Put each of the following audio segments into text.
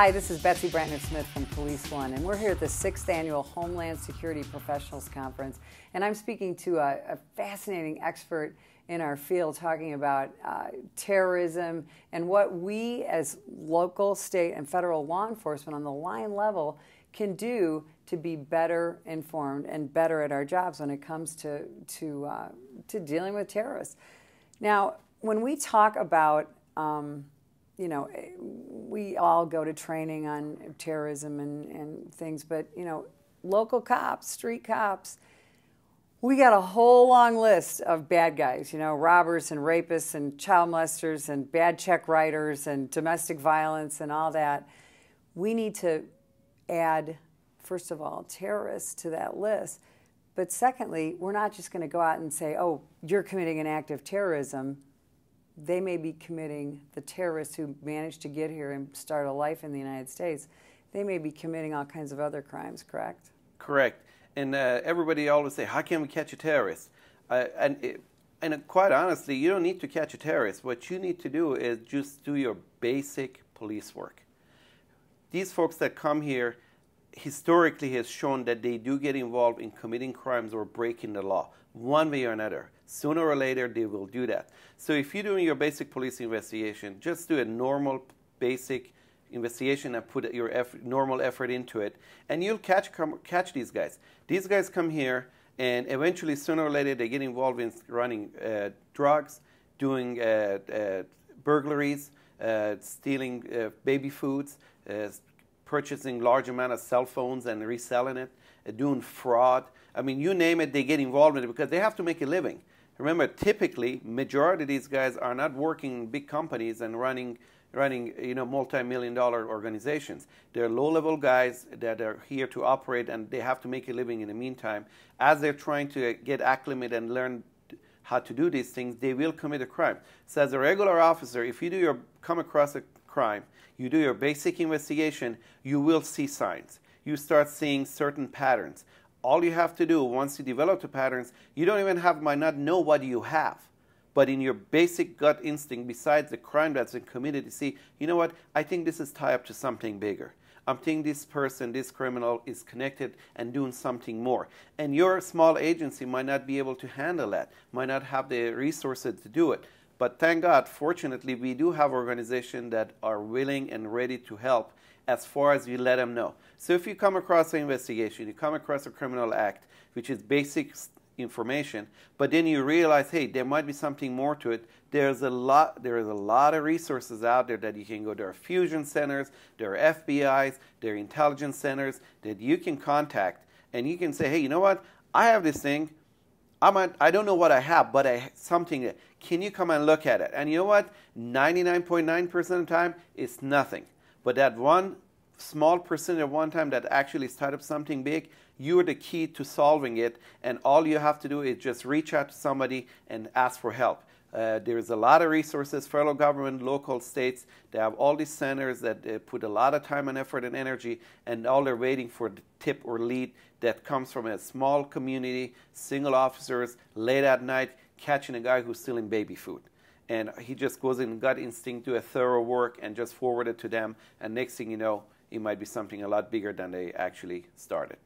Hi, this is Betsy Brantner-Smith from Police One, and we're here at the 6th Annual Homeland Security Professionals Conference, and I'm speaking to a fascinating expert in our field talking about terrorism and what we as local, state, and federal law enforcement on the line level can do to be better informed and better at our jobs when it comes to dealing with terrorists. Now, when we talk about you know, we all go to training on terrorism and things, but, you know, local cops, street cops, we got a whole long list of bad guys, you know, robbers and rapists and child molesters and bad check writers and domestic violence and all that. We need to add, first of all, terrorists to that list. But secondly, we're not just going to go out and say, oh, you're committing an act of terrorism. They may be committing, the terrorists who managed to get here and start a life in the United States, they may be committing all kinds of other crimes, correct? Correct. And everybody always say, how can we catch a terrorist? And quite honestly, you don't need to catch a terrorist. What you need to do is just do your basic police work. These folks that come here historically has shown that they do get involved in committing crimes or breaking the law, one way or another. Sooner or later, they will do that. So if you're doing your basic police investigation, just do a normal, basic investigation and put your normal effort into it, and you'll catch these guys. These guys come here, and eventually, sooner or later, they get involved in running drugs, doing burglaries, stealing baby foods, purchasing large amount of cell phones and reselling it, doing fraud. I mean, you name it, they get involved in it because they have to make a living. Remember, typically, majority of these guys are not working in big companies and running multi-million-dollar organizations. They're low-level guys that are here to operate, and they have to make a living in the meantime. As they're trying to get acclimated and learn how to do these things, they will commit a crime. So as a regular officer, if you come across a crime, you do your basic investigation, you will see signs. You start seeing certain patterns. All you have to do, once you develop the patterns, you don't even might not know what you have. But in your basic gut instinct, besides the crime that's been committed, you see, you know what, I think this is tied up to something bigger. I'm thinking this person, this criminal, is connected and doing something more. And your small agency might not be able to handle that, might not have the resources to do it. But thank God, fortunately, we do have organizations that are willing and ready to help as far as you let them know. So if you come across an investigation, you come across a criminal act, which is basic information, but then you realize, hey, there might be something more to it. There is a lot of resources out there that you can go. There are fusion centers, there are FBIs, there are intelligence centers that you can contact, and you can say, hey, you know what? I have this thing. I don't know what I have, but something. Can you come and look at it? And you know what? 99.9% of the time, it's nothing. But that one small percentage of one time that actually started up something big, you're the key to solving it, and all you have to do is just reach out to somebody and ask for help. There's a lot of resources, federal government, local states. They have all these centers that put a lot of time and effort and energy, and all they're waiting for the tip or lead that comes from a small community, single officers, late at night, catching a guy who's stealing baby food. And he just goes in gut instinct, do a thorough work, and just forward it to them. And next thing you know, it might be something a lot bigger than they actually started.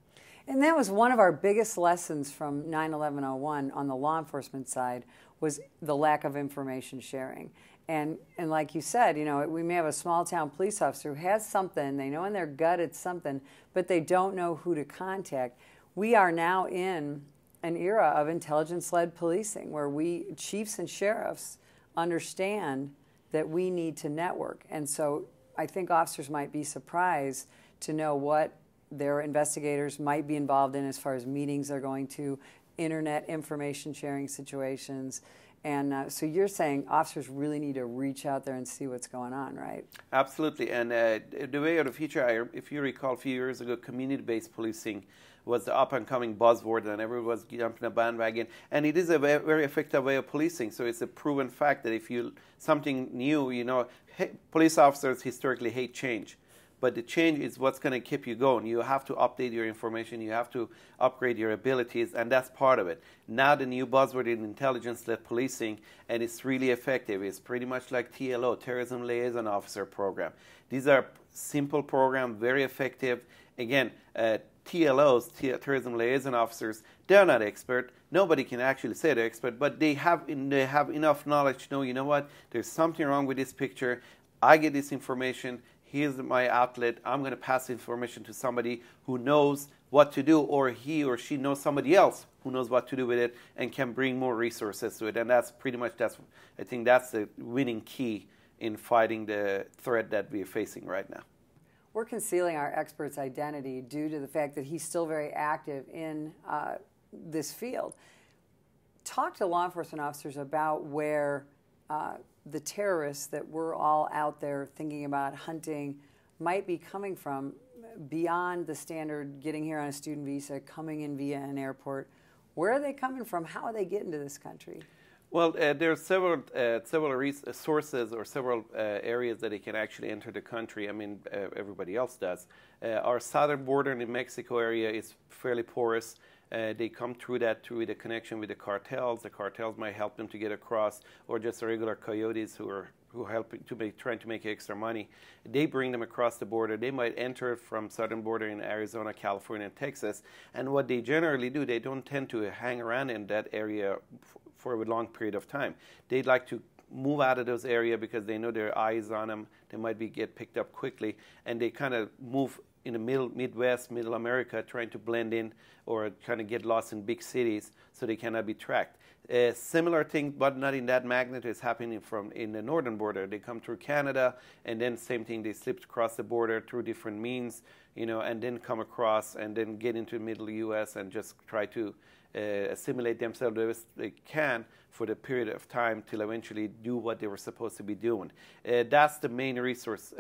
And that was one of our biggest lessons from 9/11/01 on the law enforcement side, was the lack of information sharing. And like you said, you know, we may have a small town police officer who has something, they know in their gut it's something, but they don't know who to contact. We are now in an era of intelligence-led policing where chiefs and sheriffs understand that we need to network. And so I think officers might be surprised to know what their investigators might be involved in as far as meetings they're going to, internet information sharing situations. And so you're saying officers really need to reach out there and see what's going on, right? Absolutely. And the way of the future, if you recall a few years ago, community-based policing was the up-and-coming buzzword, and everyone was jumping a bandwagon. And it is a very effective way of policing. So it's a proven fact that if something new, you know, police officers historically hate change. but the change is what's going to keep you going. You have to update your information, you have to upgrade your abilities, and that's part of it. Now the new buzzword in intelligence-led policing, and it's really effective. It's pretty much like TLO, Terrorism Liaison Officer Program. These are simple programs, very effective. Again, TLOs, Terrorism Liaison Officers, they're not expert. Nobody can actually say they're expert, but they have enough knowledge to know, you know what, there's something wrong with this picture. I get this information. Here's my outlet. I'm going to pass the information to somebody who knows what to do, or he or she knows somebody else who knows what to do with it and can bring more resources to it. And that's pretty much, I think that's the winning key in fighting the threat that we're facing right now. We're concealing our expert's identity due to the fact that he's still very active in this field. Talk to law enforcement officers about where the terrorists that we're all out there thinking about hunting might be coming from beyond the standard getting here on a student visa, coming in via an airport. Where are they coming from? How are they getting to this country? Well, there are several sources or several areas that they can actually enter the country. I mean, everybody else does. Our southern border in the Mexico area is fairly porous. They come through the connection with the cartels. The cartels might help them to get across, or just regular coyotes who help trying to make extra money. They bring them across the border. They might enter from southern border in Arizona, California, and Texas. And what they generally do, they don't tend to hang around in that area for a long period of time. They'd like to move out of those areas because they know there are eyes on them. They might get picked up quickly, and they kind of move in the Midwest, Middle America, trying to blend in or kind of get lost in big cities so they cannot be tracked. Similar thing, but not in that magnitude, is happening in the northern border. They come through Canada, and then same thing, they slip across the border through different means, and then come across and then get into the middle U.S. and just try to assimilate themselves as best they can for the period of time till eventually do what they were supposed to be doing. That's the main resource.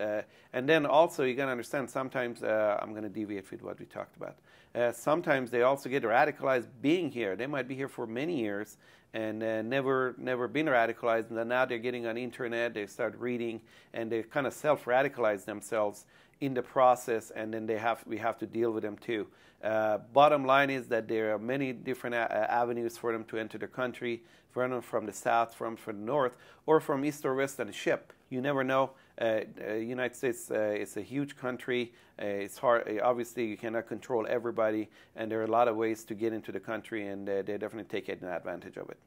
And then also you got to understand, sometimes, I'm going to deviate with what we talked about. Sometimes they also get radicalized being here. They might be here for many years and never been radicalized, and then now they're getting on the internet, they start reading, and they kind of self-radicalize themselves in the process, and then we have to deal with them too. Bottom line is that there are many different avenues for them to enter the country, from the south, from the north, or from east or west on a ship. You never know. United States is a huge country. It's hard. Obviously, you cannot control everybody, and there are a lot of ways to get into the country, and they're definitely taking advantage of it.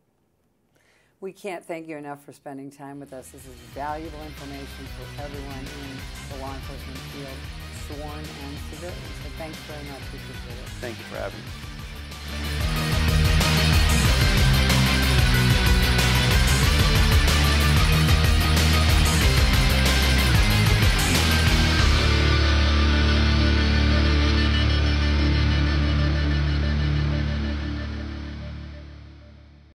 We can't thank you enough for spending time with us. This is valuable information for everyone in the law enforcement field, sworn and civilian. So thanks very much. We appreciate it. Thank you for having me.